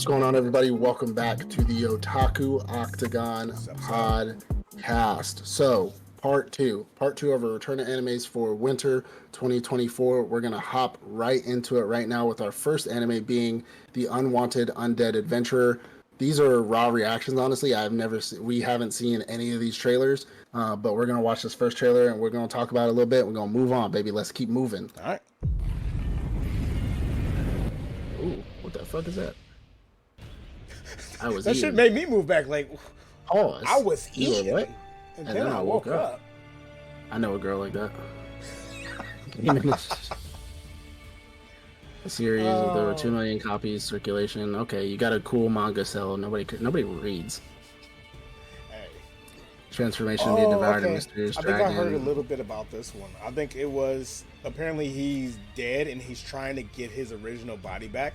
What's going on, everybody? Welcome back to the Otaku Octagon podcast. So, part two of our return to animes for winter 2024. We're gonna hop right into it right now with our first anime being the Unwanted Undead Adventurer. These are raw reactions, honestly. We haven't seen any of these trailers, but we're gonna watch this first trailer and we're gonna talk about it a little bit. We're gonna move on, baby. Let's keep moving. All right. Ooh, what the fuck is that? That shit made me move back. Like, pause. I was eating, what? and then I woke up. I know a girl like that. A series, there were 2 million copies circulation. Okay, you got a cool manga sell. Nobody reads. Hey. Transformation of the devoured and mysterious dragon. I think I heard a little bit about this one. I think it was apparently he's dead and he's trying to get his original body back.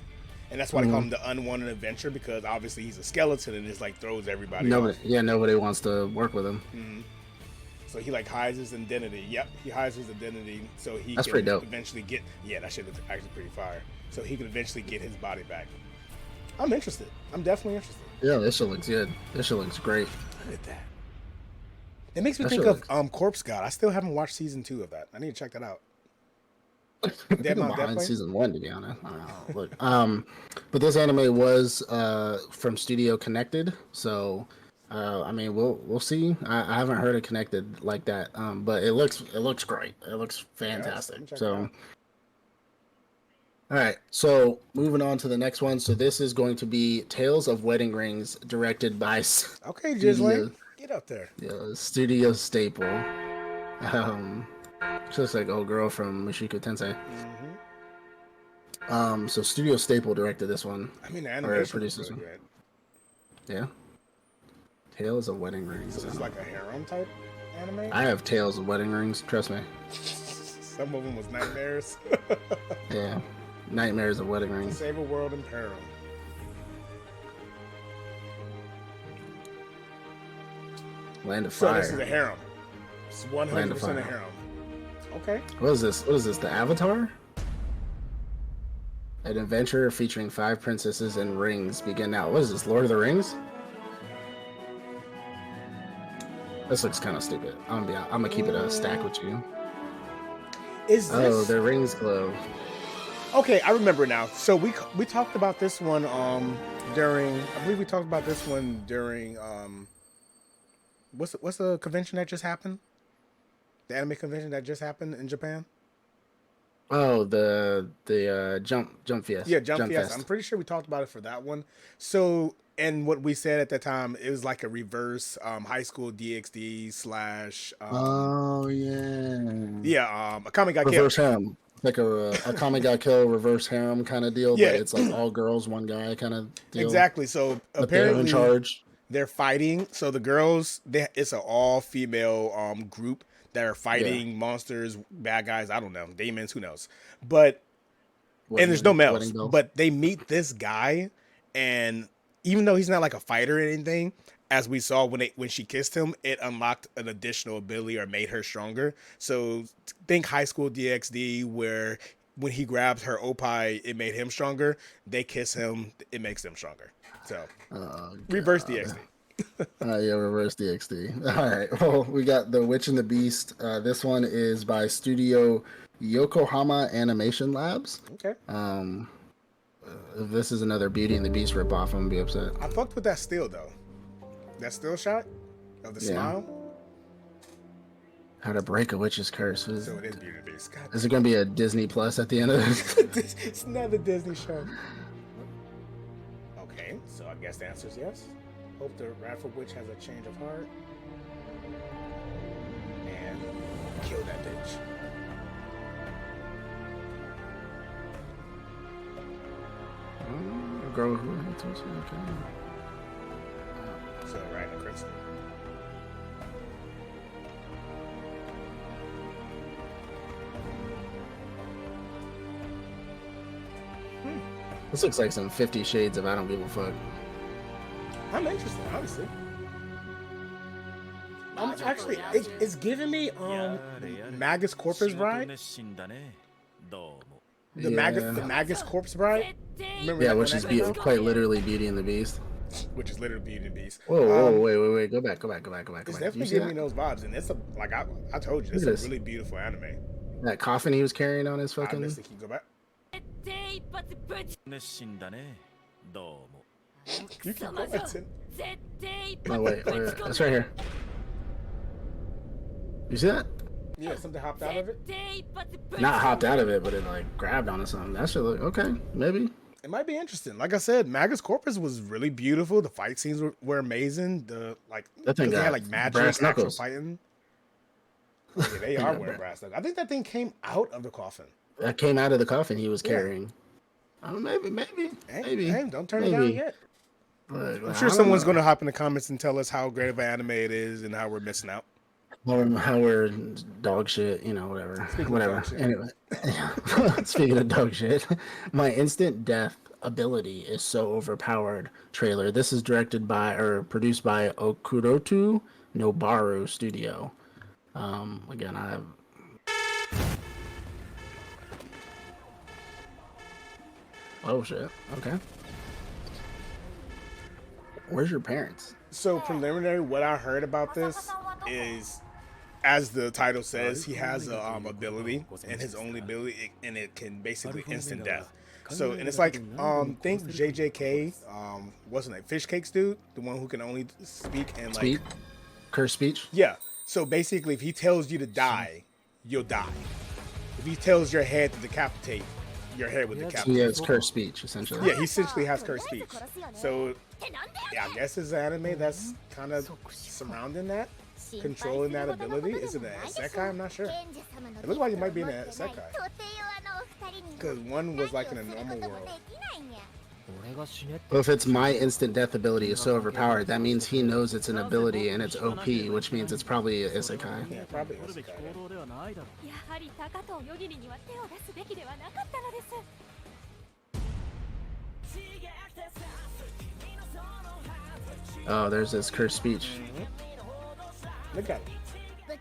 And that's why they call him the Unwanted Adventure, because obviously he's a skeleton and just like throws everybody off. Yeah, nobody wants to work with him. Mm-hmm. So he like hides his identity. Yep, he hides his identity so he can eventually get. Yeah, that shit is actually pretty fire. So he can eventually get his body back. I'm interested. I'm definitely interested. Yeah, this shit looks good. This shit looks great. Look at that. It makes me think of Corpse God. I still haven't watched season 2 of that. I need to check that out. I'm behind season 1, to be honest. I don't know. Look, but this anime was from Studio Connected, so I mean we'll see. I haven't heard it connected like that, but it looks great. It looks fantastic. So, all right. So moving on to the next one. So this is going to be Tales of Wedding Rings, directed by Jizzling, get up there. Yeah, Studio Staple. Just like old girl from Mushoku Tensei. Mm-hmm. So Studio Staple directed this one. I mean, the animation produced this one. Yeah. Tales of Wedding Rings. So it's like a harem type anime? I have Tales of Wedding Rings, trust me. Some of them was nightmares. Yeah. Nightmares of Wedding Rings. Save a world in peril. Land of Fire. So this is a harem. It's 100% a harem. Okay. What is this? The Avatar? An adventure featuring 5 princesses and rings begin now. What is this? Lord of the Rings? This looks kind of stupid. I'm gonna keep it a stack with you. Their rings glow. Okay, I remember now. So we talked about this one during. I believe we talked about this one during what's the convention that just happened? The anime convention that just happened in Japan? Oh, the Jump Fest. Yeah, Jump Fest. I'm pretty sure we talked about it for that one. So, and what we said at that time, it was like a reverse high school DxD / oh yeah. Yeah, a comic got reverse killed. Harem. Like a comic got killed, reverse harem kind of deal. Yeah, but it's like all girls, one guy kind of deal. Exactly. So but apparently they're in charge. They're fighting. So the girls, it's an all female group that are fighting monsters, bad guys. I don't know, demons, who knows? But and there's no males. But they meet this guy, and even though he's not like a fighter or anything, as we saw when she kissed him, it unlocked an additional ability or made her stronger. So think High School DxD, where when he grabs her opie, it made him stronger. They kiss him, it makes them stronger. So reverse DxD. Yeah, reverse DxD. All right. Well, we got The Witch and the Beast. This one is by Studio Yokohama Animation Labs. Okay. If this is another Beauty and the Beast ripoff, I'm gonna be upset. I fucked with that still though. That still shot of the smile. How to Break a Witch's Curse. So it is Beauty and the Beast. Is it gonna be a Disney Plus at the end of this? It's not a Disney show. Okay, so I guess the answer is yes. Hope the wrathful witch has a change of heart. And kill that bitch. Girl who okay. So right in the crystal. This looks like some 50 Shades of I Don't Give a Fuck. I'm interested, honestly. Actually, it's giving me Magus Corpus ride. the Magus Corpse Bride. Remember that? Which is quite literally Beauty and the Beast. Which is literally Beauty and the Beast. Whoa, wait, go back. It's definitely giving me those vibes, and it's I told you, it's a really beautiful anime. That coffin he was carrying on his fucking. Can you go back? You can go back. Oh wait, it's right here. You see that? Yeah, something hopped out of it. Not hopped out of it, but it like grabbed onto something. That should look okay. Maybe. It might be interesting. Like I said, Magus Corpus was really beautiful. The fight scenes were amazing. That thing had like magic, actual fighting. Yeah, they are wearing brass knuckles. I think that thing came out of the coffin. That came out of the coffin he was carrying. Maybe. Hey, don't turn it down yet. But, I'm sure someone's going to hop in the comments and tell us how great of an anime it is and how we're missing out. Or how we're dog shit, whatever. Anyway, speaking of dog shit, my instant death ability is so overpowered trailer. This is directed by or produced by Okurotu Nobaru Studio. Again, I have. Oh shit. Okay. Where's your parents? So preliminary, what I heard about this is, as the title says, he has a ability, and his only ability, and it can basically instant death. So, and it's like, think JJK, wasn't it Fish Cakes dude, the one who can only speak and like curse speech. Yeah. So basically, if he tells you to die, you'll die. If he tells your head to decapitate, your head would decapitate. He has curse speech, essentially. Yeah, he essentially has curse speech. So, yeah, I guess it's an anime that's kind of surrounding that, controlling that ability. Is it an isekai? I'm not sure. It looks like it might be an isekai. Because one was like in a normal world. Well, if it's my instant death ability is so overpowered, that means he knows it's an ability and it's OP, which means it's probably an isekai. Yeah, probably isekai. Oh, there's this cursed speech. Look at it.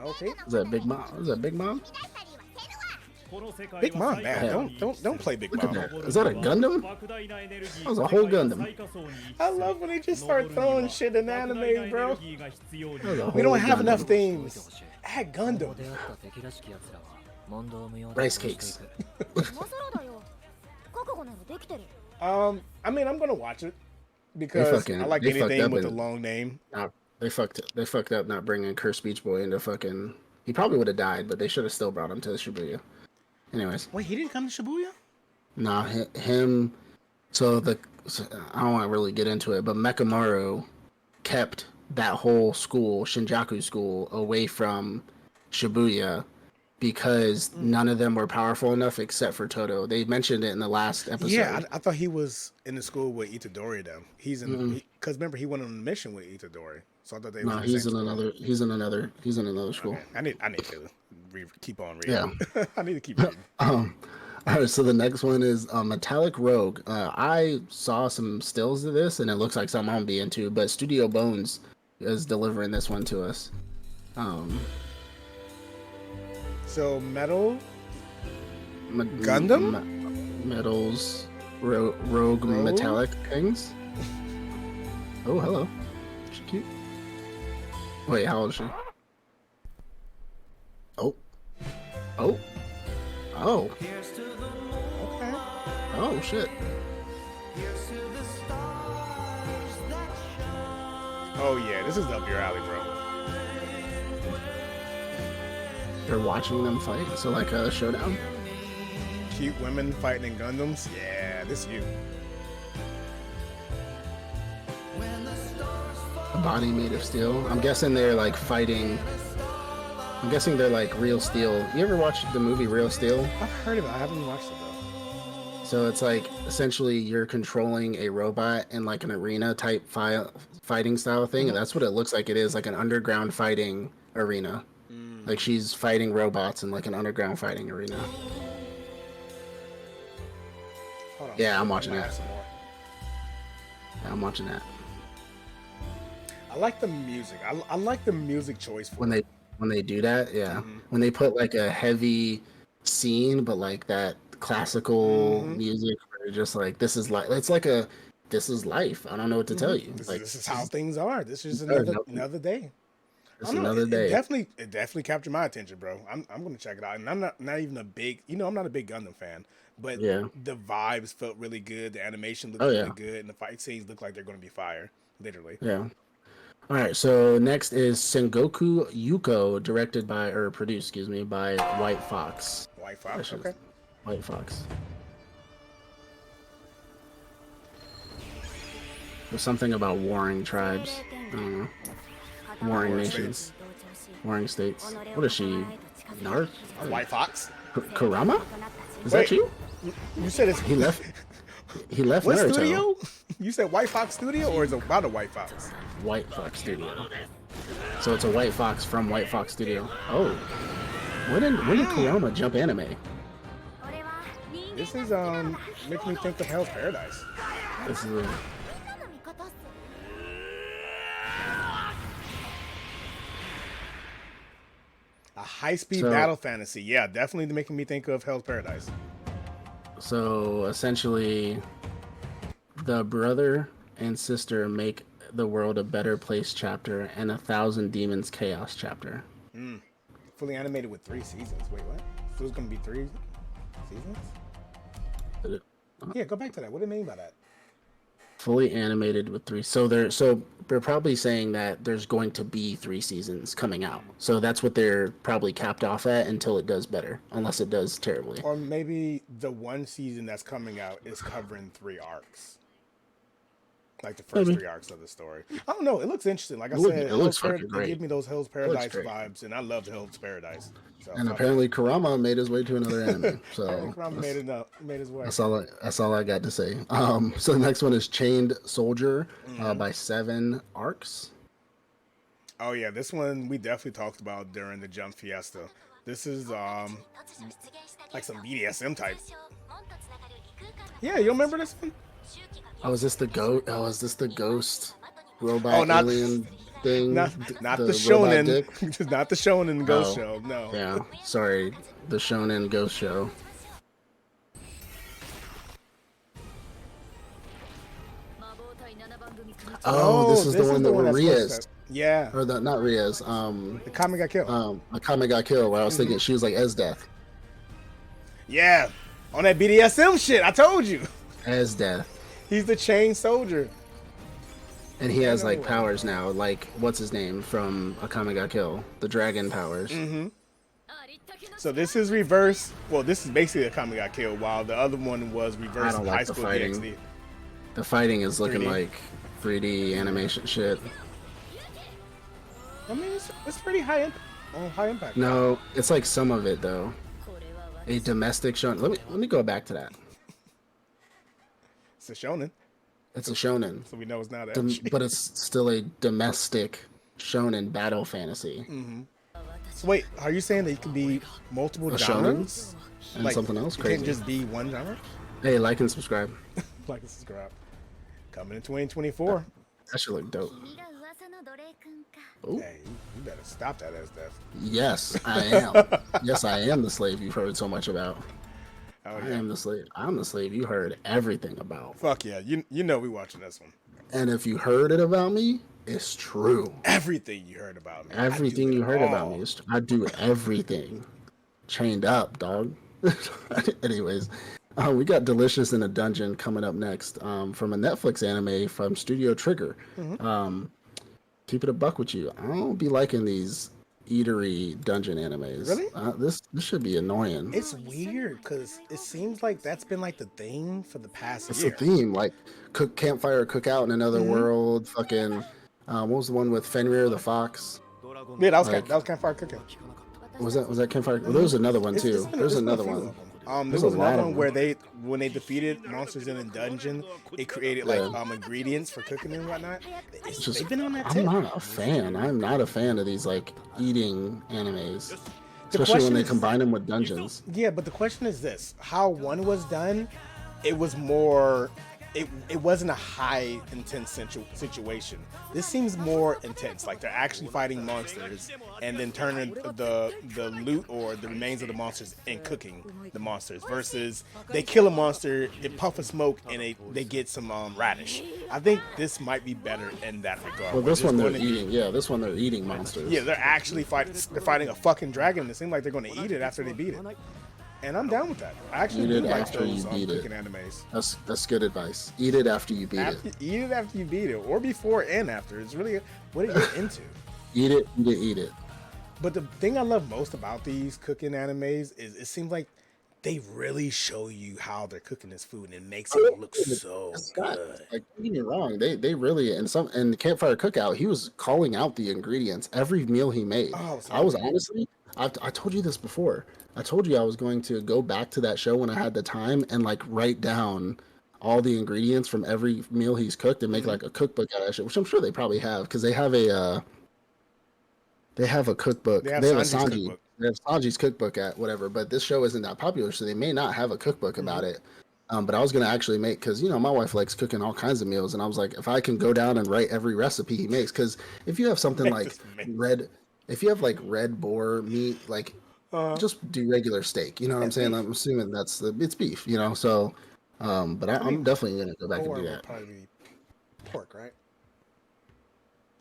Okay. Is that Big Mom? Is that Big Mom? Big Mom, man. Don't play Big Mom. Is that a Gundam? That was a whole Gundam. I love when they just start throwing shit in anime, bro. We don't have enough things. Add Gundam. Rice cakes. I mean, I'm gonna watch it because I like anything with a long name. They fucked up not bringing Cursed Speech Boy into fucking. He probably would have died, but they should have still brought him to Shibuya. Anyways. Wait, he didn't come to Shibuya? Nah, him. So I don't want to really get into it, but Mekamaru kept that whole school, Shinjaku school, away from Shibuya because none of them were powerful enough except for Toto. They mentioned it in the last episode. Yeah, I thought he was in the school with Itadori though. He's in because remember he went on a mission with Itadori. So I thought they. No, he's in another school. Okay. I need to keep on reading. Yeah, I need to keep reading. All right, so the next one is Metallic Rogue. I saw some stills of this, and it looks like something I'll be into. But Studio Bones is delivering this one to us. So Metal Gundam Metals Rogue Metallic things. Oh, hello. She cute. Wait, how old is she? Oh. Okay. Oh shit. Oh yeah, this is up your alley, bro. You're watching them fight, so like a showdown. Cute women fighting in Gundams. Yeah, this you. A body made of steel. I'm guessing they're like fighting. I'm guessing they're like Real Steel. You ever watched the movie Real Steel? I've heard of it. I haven't watched it though. So it's like essentially you're controlling a robot in like an arena type fighting style thing, and that's what it looks like. It is like an underground fighting arena. Like she's fighting robots in like an underground fighting arena. Yeah, I'm watching that. Yeah, I'm watching that. I like the music. I like the music choice for when they do that. Yeah, when they put like a heavy scene, but like that classical music where you're just like, this is like, this is life. I don't know what to tell you. Like, This is how things are. This is another another day. I it's don't know. another It day. definitely captured my attention, bro. I'm gonna check it out. And I'm not even a big, I'm not a big Gundam fan, but Yeah. the vibes felt really good. The animation looked Oh really yeah. good, and the fight scenes look like they're gonna be fire, literally. Yeah. All right. So next is Sengoku Yuko, directed by or produced, excuse me, by White Fox. White Fox. Okay. White Fox. There's something about warring tribes. I don't know. Warring nations. Warring states. What is she? Narc? White Fox. Kurama? Is Wait. that you? You said it's He left. He left what Naruto. studio? You said White Fox Studio, or is it about a White Fox? White Fox Studio. So it's a White Fox from White Fox Studio. Oh. When did Kurama jump anime? This is making me think of Hell's Paradise. This is A high-speed battle fantasy. Yeah, definitely making me think of Hell's Paradise. so essentially the brother and sister make the world a better place chapter and 1,000 demons chaos chapter. Fully animated with 3 seasons. Wait, what? So it's gonna be 3 seasons? Yeah, go back to that. What do you mean by that? Fully animated with 3. So they're probably saying that there's going to be 3 seasons coming out. So that's what they're probably capped off at until it does better, unless it does terribly. Or maybe the 1 season that's coming out is covering 3 arcs. Like the first 3 arcs of the story. I don't know. It looks interesting. Like I said, it looks fucking great. They give me those Hell's Paradise vibes, and I love Hell's Paradise. So, and apparently Kurama made his way to another anime. So Kurama made his way. That's all I got to say. So the next one is Chained Soldier by 7 arcs. Oh yeah, this one we definitely talked about during the Jump Fiesta. This is like some BDSM type. Yeah, you remember this one? Oh, is this the ghost robot alien thing? Not the shonen, not the shonen ghost show. No. Yeah, sorry, the shonen ghost show. Oh, this is the one that were Rias. Yeah. Or not Rias. The Kame got killed. The Kame got killed. Where I was thinking she was like Esdeath. Yeah, on that BDSM shit. I told you. Esdeath. He's the chain soldier. And he has like powers now, like what's his name from Akame ga Kill, the dragon powers. So this is reverse. Well, this is basically Akame ga Kill, while the other one was reverse High School DxD. The fighting is looking 3D. like 3D animation shit. I mean, it's pretty high impact. No, it's like some of it though. A domestic shonen. Let me go back to that. It's a shonen. It's a shonen. So we know it's not that. But it's still a domestic shonen battle fantasy. So wait, are you saying that it could be multiple genres? And like, something else crazy. It can't just be one genre? Hey, like and subscribe. Like and subscribe. Coming in 2024. That should look dope. Ooh. Hey, you better stop that as death. Yes, I am. Yes, I am the slave you've heard so much about. Oh, yeah. I am the slave. I'm the slave you heard everything about. Fuck yeah, you know we watching this one. And if you heard it about me, it's true. Everything you heard about me. Everything you heard about me is true. I do everything. Chained up, dog. Anyways, we got Delicious in a Dungeon coming up next from a Netflix anime from Studio Trigger. Keep it a buck with you. I don't be liking these eatery dungeon animes. Really? This should be annoying. It's weird because it seems like that's been like the thing for the past year. It's the theme, like campfire cookout in another world. Fucking, what was the one with Fenrir the fox? Yeah, that was campfire cooking. Was that campfire? Well, there was another one too. There's another one. There was another one where when they defeated monsters in a dungeon, it created like ingredients for cooking and whatnot. They've been on that tip. I'm not a fan. I'm not a fan of these like eating animes, especially when they combine them with dungeons. Yeah, but the question is this: how one was done, it was more it wasn't a high intense situation. This seems more intense, like they're actually fighting monsters and then turning the loot or the remains of the monsters and cooking the monsters, versus they kill a monster, it puff of smoke, and they get some radish. I think this might be better in that regard. Well, this one they're eating. Yeah, this one they're eating monsters. Yeah, they're actually fighting. They're fighting a fucking dragon. It seems like they're going to eat it after they beat it. And I'm down with that. I actually do like those cooking animes. That's good advice. Eat it after you beat it. Eat it after you beat it, or before and after. It's really what are you into. Eat it. But the thing I love most about these cooking animes is it seems like they really show you how they're cooking this food, and it makes it look so good. Like, don't get me wrong, they really and the Campfire Cookout, he was calling out the ingredients every meal he made. I was honestly, I told you this before. I told you I was going to go back to that show when I had the time and like write down all the ingredients from every meal he's cooked and make like a cookbook out of that shit, which I'm sure they probably have, because they have a cookbook. They have Sanji. Cookbook. They have Sanji's cookbook at whatever, but this show isn't that popular, so they may not have a cookbook about it. But I was gonna actually make, because my wife likes cooking all kinds of meals, and I was like, if I can go down and write every recipe he makes, because if you have something like red boar meat, like just do regular steak. You know what I'm saying? Beef. I'm assuming it's beef. So, but I'm definitely gonna go back and do that. Probably be pork, right?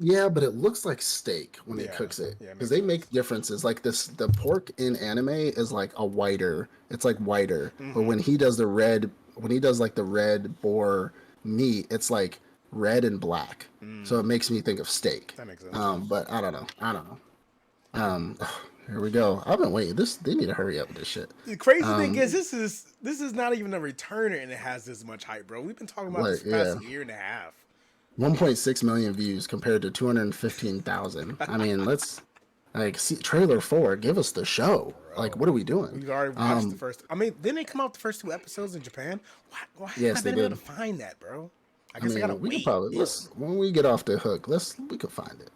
Yeah, but it looks like steak when he cooks it, because they make differences. Like the pork in anime is like it's like whiter. But when he does the red boar meat, it's like red and black. So it makes me think of steak. That makes sense. But I don't know. Here we go. I've been waiting. They need to hurry up with this shit. The crazy thing is, this is not even a returner, and it has this much hype, bro. We've been talking about this past year and a half. 1.6 million views compared to 215,000. I mean, let's see trailer 4. Give us the show. Bro. Like, what are we doing? We've already watched the first. I mean, didn't they come out the first 2 episodes in Japan? Why haven't I been able to find that, bro? I guess I gotta wait. Could probably when we get off the hook, we could find it.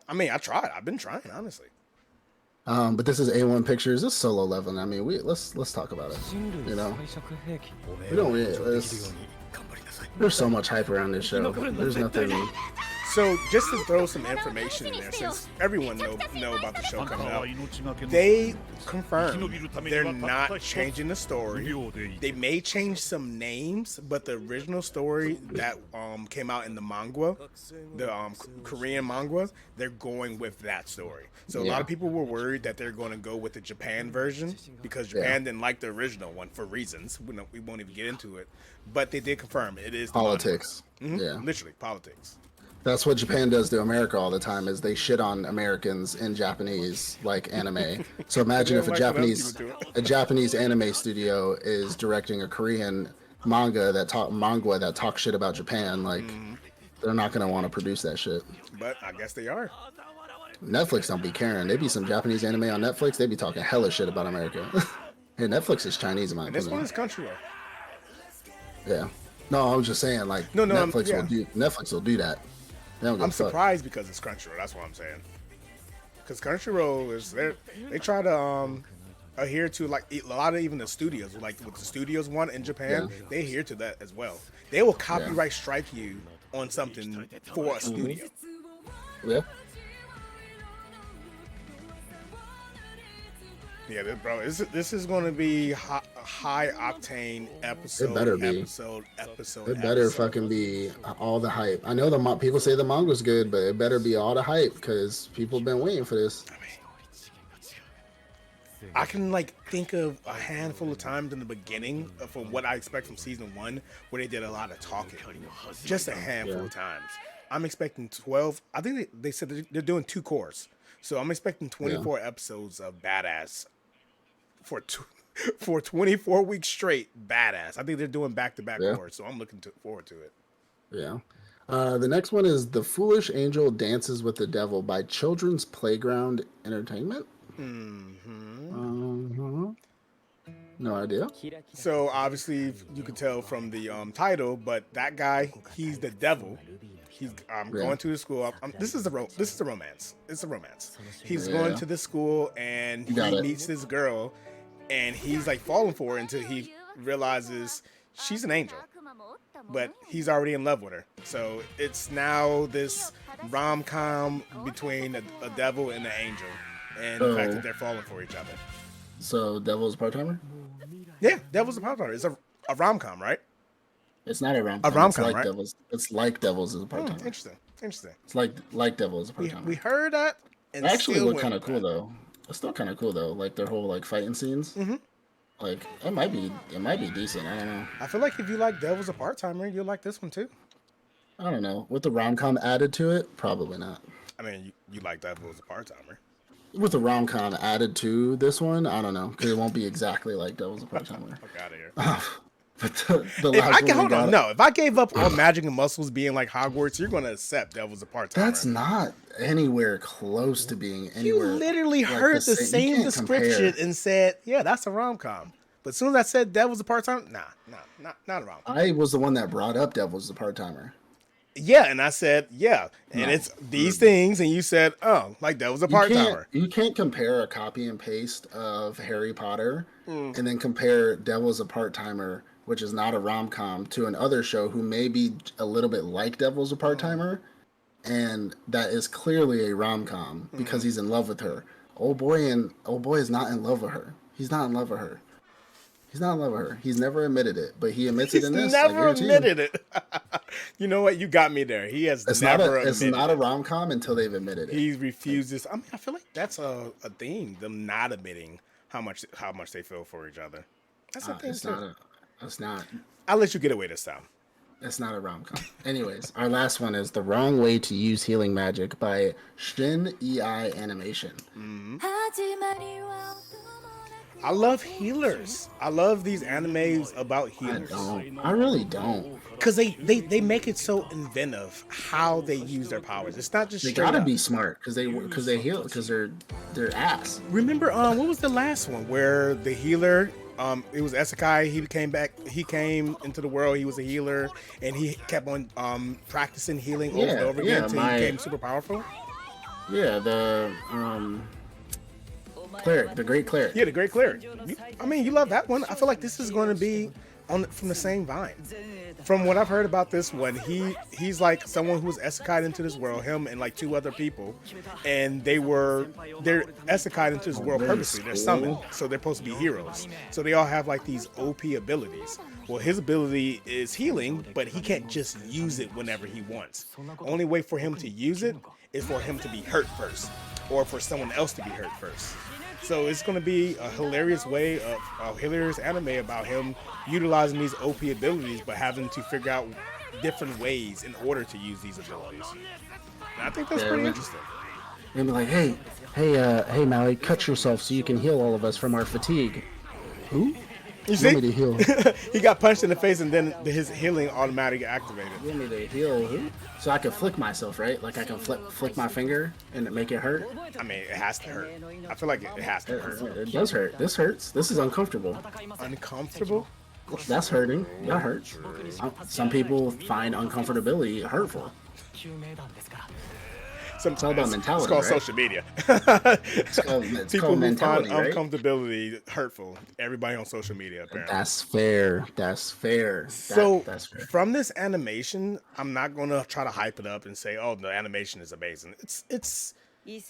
I mean, I tried. I've been trying, honestly. But this is A1 Pictures. This is Solo Leveling. I mean, let's talk about it. There's so much hype around this show. There's nothing. So just to throw some information in there, since everyone know about the show coming out, they confirmed they're not changing the story. They may change some names, but the original story that came out in the manga, the Korean manga, they're going with that story. So a lot of people were worried that they're going to go with the Japan version, because Japan didn't like the original one for reasons. We won't even get into it. But they did confirm it is the politics. Yeah, literally politics. That's what Japan does to America all the time, is they shit on Americans in Japanese like anime. So imagine if a Japanese anime studio is directing a Korean manga that talks shit about Japan. Like, they're not gonna want to produce that shit. But I guess they are. Netflix don't be caring. They be some Japanese anime on Netflix. They be talking hella shit about America. Hey, Netflix is Chinese in my opinion. This one is Crunchyroll. Yeah. No, I was just saying, like, Netflix will do that. I'm surprised because it's Crunchyroll. That's what I'm saying. Because Crunchyroll they try to adhere to, like, a lot of even the studios, like what the studios want in Japan. They adhere to that as well. They will copyright strike you on something for a studio. Yeah. Yeah, bro, this is going to be high octane episode. It better be. It better fucking be all the hype. I know people say the manga's good, but it better be all the hype, because people have been waiting for this. I can think of a handful of times in the beginning from what I expect from season 1 where they did a lot of talking. Just a handful of times. I'm expecting 12. I think they said they're doing 2 cores. So I'm expecting 24 episodes of badass for 24 weeks straight. Badass. I think they're doing back-to-back cores, so I'm looking forward to it. Yeah. The next one is The Foolish Angel Dances with the Devil by Children's Playground Entertainment. No idea. So obviously you can tell from the title, but that guy, he's the devil. He's going to the school. This is a romance. It's a romance. He's going to the school, and he meets this girl, and he's falling for her until he realizes she's an angel. but he's already in love with her. So it's now this rom-com between a devil and an angel, and the fact that they're falling for each other. So Devil's a part-timer? Yeah, Devil's a part-timer. It's a rom-com, right? It's not a rom-com. A rom-com, it's like right? Devil's. It's like Devil's is a part-timer. Interesting. It's like Devil's a part-timer. We heard that. And it actually looked kind of cool though. It's still kind of cool though. Like their whole like fighting scenes. Mm-hmm. Like it might be decent. I don't know. I feel like if you like Devil's a part-timer, you'll like this one too. I don't know. With the rom-com added to it, probably not. I mean, you like Devil's a part-timer. With the rom-com added to this one, I don't know, because it won't be exactly like Devil's a part-timer. Fuck out of here. But the last if I gave up all magic and muscles being like Hogwarts, you're gonna accept Devil's a part-timer. That's not anywhere close to being anywhere. You literally like heard the same description and said, "Yeah, that's a rom-com." But as soon as I said Devil's a part-timer, not a rom-com. I was the one that brought up Devil's a part-timer. Yeah, and I said, yeah, and it's these things, and you said, oh, like Devil's a part-timer. You can't compare a copy and paste of Harry Potter and then compare Devil's a part-timer, which is not a rom-com, to another show who may be a little bit like Devil's a part-timer, and that is clearly a rom-com because he's in love with her. Old boy is not in love with her. He's not in love with her. He's not in love with her. He's never admitted it, but he admits it in this. He's never admitted it. You know what? You got me there. He has never admitted it. It's not a rom-com until they've admitted it. He refuses. I mean, I feel like that's a theme. Them not admitting how much they feel for each other. That's a thing too. It's not. I'll let you get away this time. It's not a rom-com. Anyways, our last one is The Wrong Way to Use Healing Magic by Shin EI Animation. Mm-hmm. I love healers. I love these animes about healers. I really don't. Because they make it so inventive how they use their powers. It's not just they gotta be smart because they heal because they're ass. Remember, what was the last one where the healer? It was Isekai. He came into the world. He was a healer, and he kept on practicing healing over and over again until he became super powerful. Yeah, the cleric, the great cleric. Yeah, the great cleric. You love that one. I feel like this is going to be from the same vine. From what I've heard about this one, he's like someone who was isekai'd into this world, him and like two other people, and they're isekai'd into this world purposely. They're summoned, so they're supposed to be heroes. So they all have like these OP abilities. Well, his ability is healing, but he can't just use it whenever he wants. Only way for him to use it is for him to be hurt first, or for someone else to be hurt first. So it's going to be a hilarious hilarious anime about him utilizing these OP abilities, but having to figure out different ways in order to use these abilities. And I think that's pretty interesting. And be like, hey, Maui, cut yourself so you can heal all of us from our fatigue. Who? You see? Want me to heal? He got punched in the face, and then his healing automatically activated. You want me to heal who? So I can flick myself, right? Like I can flick my finger and make it hurt? I mean, it has to hurt. I feel like it has to hurt. It does hurt. This hurts. This is uncomfortable. Uncomfortable? That's hurting. That hurts. Some people find uncomfortability hurtful. It's all about mentality. It's called social media. People who find uncomfortability hurtful. Everybody on social media, apparently. That's fair. That's fair. That's fair. From this animation, I'm not going to try to hype it up and say, "Oh, the animation is amazing." It's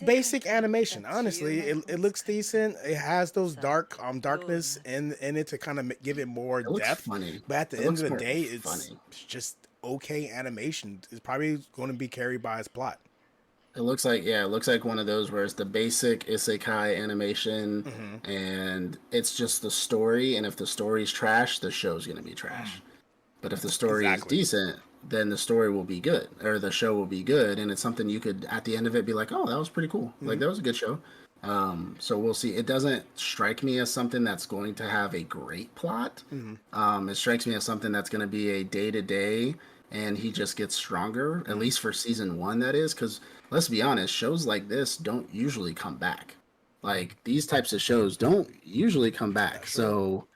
basic animation. Honestly, it looks decent. It has those darkness in it to kind of give it more depth. Funny. But at the end of the day, it's just okay animation. It's probably going to be carried by its plot. It looks like one of those where it's the basic isekai animation, and it's just the story. And if the story's trash, the show's gonna be trash. But if the story is decent, then the story will be good, or the show will be good, and it's something you could at the end of it be like, oh, that was pretty cool. Like that was a good show. So we'll see. It doesn't strike me as something that's going to have a great plot. It strikes me as something that's going to be a day-to-day, and he just gets stronger, at least for season 1, that is, because let's be honest, shows like this don't usually come back. Like, these types of shows don't usually come back. So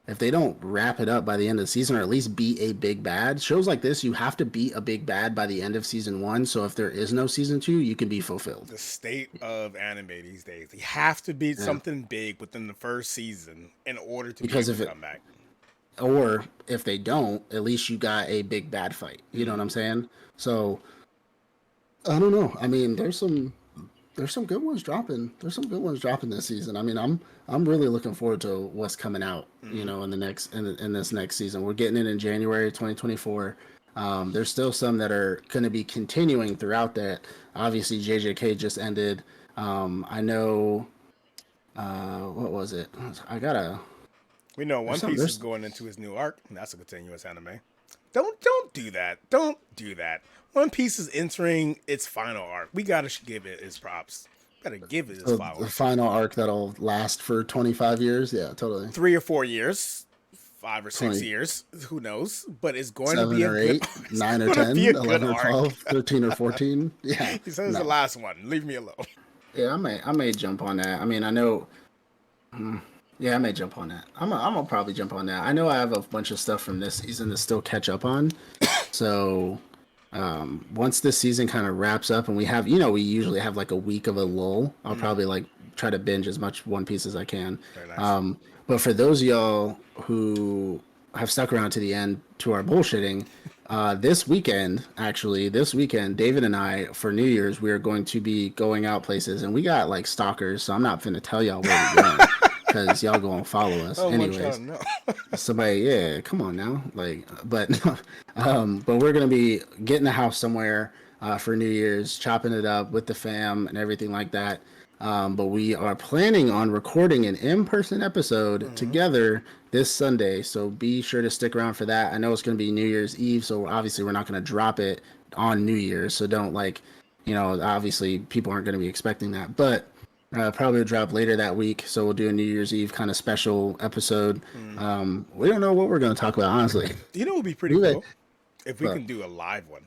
if they don't wrap it up by the end of the season, or at least be a big bad, shows like this, you have to beat a big bad by the end of season 1. So if there is no season 2, you can be fulfilled. The state of anime these days, you have to beat something big within the first season in order to come back. or if they don't, at least you got a big bad fight. You know what I'm saying? So I don't know. I mean, there's some good ones dropping. There's some good ones dropping this season. I mean, I'm really looking forward to what's coming out. You know, in the next in this next season. We're getting it in January 2024. There's still some that are going to be continuing throughout that. Obviously, JJK just ended. I know. What was it? I gotta. We know One Piece is going into his new arc. And that's a continuous anime. Don't do that. Don't do that. One Piece is entering its final arc. We gotta give it its props. Gotta give it its flowers. The final arc that'll last for 25 years. Yeah, totally. 3 or 4 years. 5 or 6 years, who knows? But it's going to be 7 or 8, 9 or 10, 11 or 12, 13 or 14. Yeah, he says the last one. Leave me alone. Yeah, I may jump on that. I mean, I know. Yeah, I may jump on that. I'm gonna probably jump on that. I know I have a bunch of stuff from this season to still catch up on. So once this season kind of wraps up, and we have, we usually have like a week of a lull. I'll probably like try to binge as much One Piece as I can. Very nice. But for those of y'all who have stuck around to the end to our bullshitting, this weekend, David and I, for New Year's, we are going to be going out places, and we got like stalkers, so I'm not finna tell y'all where we're going because y'all gonna follow us. Anyways, somebody, yeah, come on now, like, but we're gonna be getting a house somewhere for New Year's, chopping it up with the fam and everything like that. But we are planning on recording an in-person episode together this Sunday, so be sure to stick around for that. I know it's going to be New Year's Eve, so obviously we're not going to drop it on New Year's, so don't obviously people aren't going to be expecting that, but probably will drop later that week, so we'll do a New Year's Eve kind of special episode. We don't know what we're going to talk about, honestly. You know what would be pretty cool? If we can do a live one.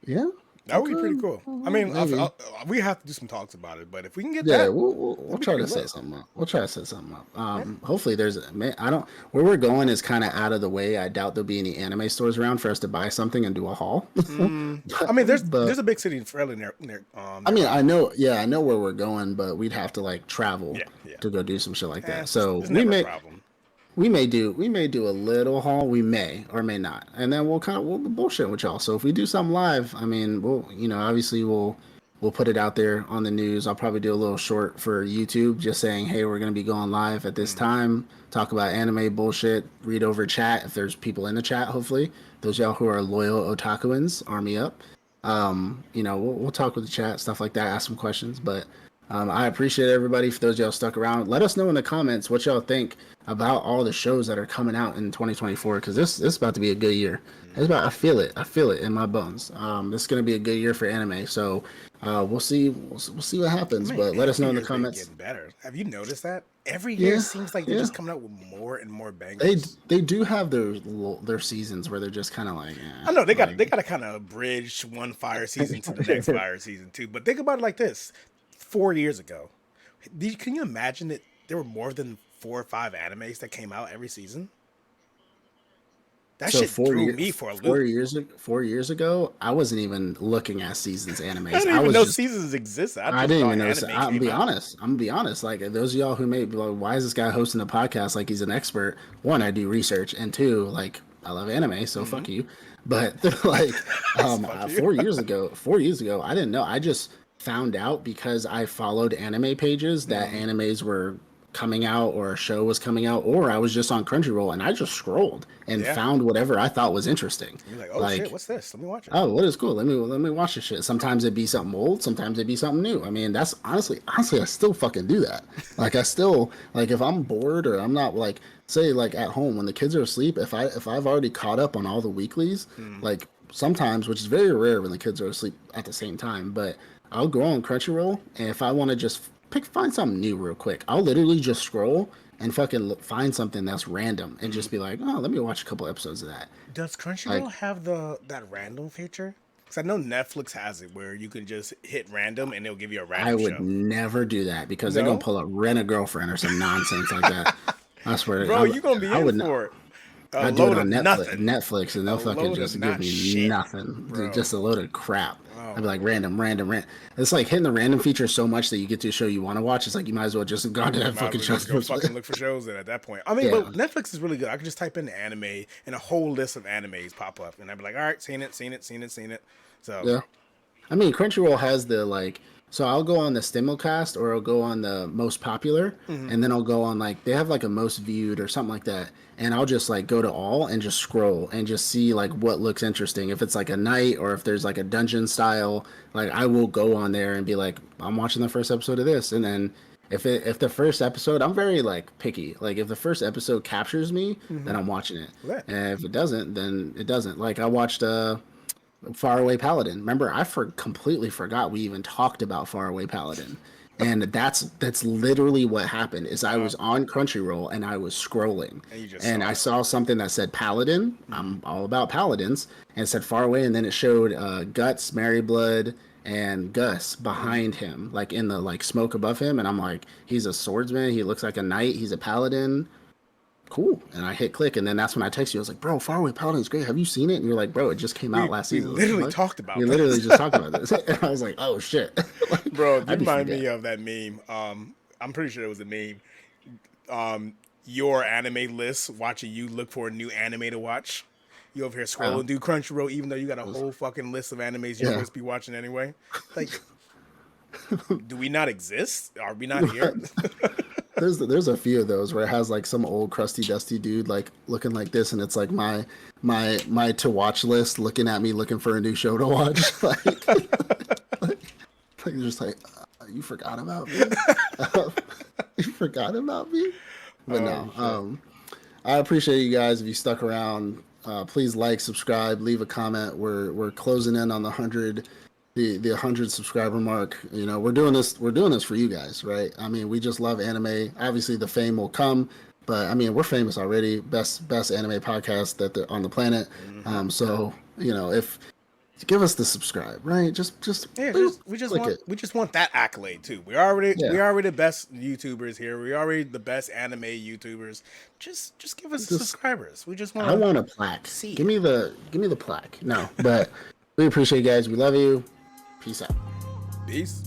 Yeah? That would be pretty cool. I mean, we have to do some talks about it, but if we can get that, we'll try to set something up. We'll try to set something up. Hopefully, where we're going is kind of out of the way. I doubt there'll be any anime stores around for us to buy something and do a haul. I mean, there's a big city fairly near. I mean, I know where we're going, but we'd have to like travel to go do some shit like that. So we may do a little haul. We may or may not, and then we'll bullshit with y'all. So if we do something live, I mean, obviously we'll put it out there on the news. I'll probably do a little short for YouTube, just saying, hey, we're gonna be going live at this time. Talk about anime bullshit. Read over chat if there's people in the chat. Hopefully, those y'all who are loyal Otakuans, army up. We'll talk with the chat, stuff like that. Ask some questions, but. I appreciate everybody. For those of y'all stuck around, let us know in the comments what y'all think about all the shows that are coming out in 2024, because this is about to be a good year. I feel it in my bones. This is going to be a good year for anime, so we'll see what happens. But let us know in the comments. Getting better. Have you noticed that? Every year seems like they're just coming out with more and more bangers. They do have their seasons where they're just kind of like. I know they got to kind of bridge one fire season to the next fire season too. But think about it like this: 4 years ago, can you imagine that there were more than 4 or 5 animes that came out every season? That shit threw me for a loop. 4 years ago, I wasn't even looking at seasons animes. I didn't even know seasons exist. I didn't even know. I'm gonna be honest. Like, those of y'all who may be like, why is this guy hosting a podcast like he's an expert? One, I do research, and two, like, I love anime, so fuck you. But like, 4 years ago, I didn't know. I just found out because I followed anime pages that animes were coming out, or a show was coming out, or I was just on Crunchyroll and I just scrolled and found whatever I thought was interesting. You're like, shit, what's this? Let me watch it. Oh, what is cool? Let me watch this shit. Sometimes it'd be something old, sometimes it'd be something new. I mean, that's honestly, I still fucking do that. Like, I still, like, if I'm bored or I'm not, like, say, like, at home when the kids are asleep, if I've already caught up on all the weeklies, like, sometimes, which is very rare when the kids are asleep at the same time, but I'll go on Crunchyroll, and if I want to just find something new real quick, I'll literally just scroll and fucking find something that's random and just be like, oh, let me watch a couple episodes of that. Does Crunchyroll have that random feature? Because I know Netflix has it where you can just hit random and it'll give you a random show. I would never do that because they're going to pull up Rent a Girlfriend or some nonsense like that. I swear. Bro, you're going to be in for it. I do it on Netflix, and they'll fucking just give me nothing. Dude, just a load of crap. I'd be like random. It's like hitting the random feature so much that you get to a show you want to watch. It's like you might as well just have gone to that fucking show. Go fucking look for shows at that point. I mean, but Netflix is really good. I can just type in anime, and a whole list of animes pop up, and I'd be like, all right, seen it. So yeah, I mean, Crunchyroll has the like. So I'll go on the Stimulcast or I'll go on the most popular, and then I'll go on like they have like a most viewed or something like that, and I'll just like go to all and just scroll and just see like what looks interesting. If it's like a night or if there's like a dungeon style, like I will go on there and be like, I'm watching the first episode of this, and then if the first episode, I'm very like picky. Like if the first episode captures me, then I'm watching it, and if it doesn't, then it doesn't. Like I watched Faraway Paladin. Remember, I completely forgot we even talked about Faraway Paladin, and that's literally what happened. Is I was on Crunchyroll and I was scrolling, and I saw something that said Paladin. I'm all about paladins, and it said Faraway, and then it showed Guts, Mary Blood, and Gus behind him, like in the like smoke above him, and I'm like, he's a swordsman. He looks like a knight. He's a paladin. Cool. And I hit click, and then that's when I text you. I was like, bro, Faraway Paladin's great. Have you seen it? And you're like, bro, it just came out last season. We literally talked about it. We literally just talked about this. And I was like, oh, shit. Like, bro, you remind me of that meme. I'm pretty sure it was a meme. Your anime list, watching you look for a new anime to watch. You over here scrolling through Crunchyroll, even though you got a whole fucking list of animes you're supposed to be watching anyway. Like, do we not exist? Are we not here? There's a few of those where it has like some old crusty dusty dude like looking like this, and it's like my to watch list looking at me looking for a new show to watch. like just like you forgot about me. You forgot about me. But no, I appreciate you guys if you stuck around. Please like, subscribe, leave a comment. We're closing in on the 100 subscriber mark. You know, we're doing this for you guys, right? I mean, we just love anime. Obviously the fame will come, but I mean, we're famous already. Best anime podcast on the planet. So, you know, if give us the subscribe, right? We just want that accolade too. We already the best YouTubers here. We already the best anime YouTubers. Just give us subscribers. We just want I want a plaque. Give me the plaque. No, but we appreciate you guys. We love you. Peace out. Peace.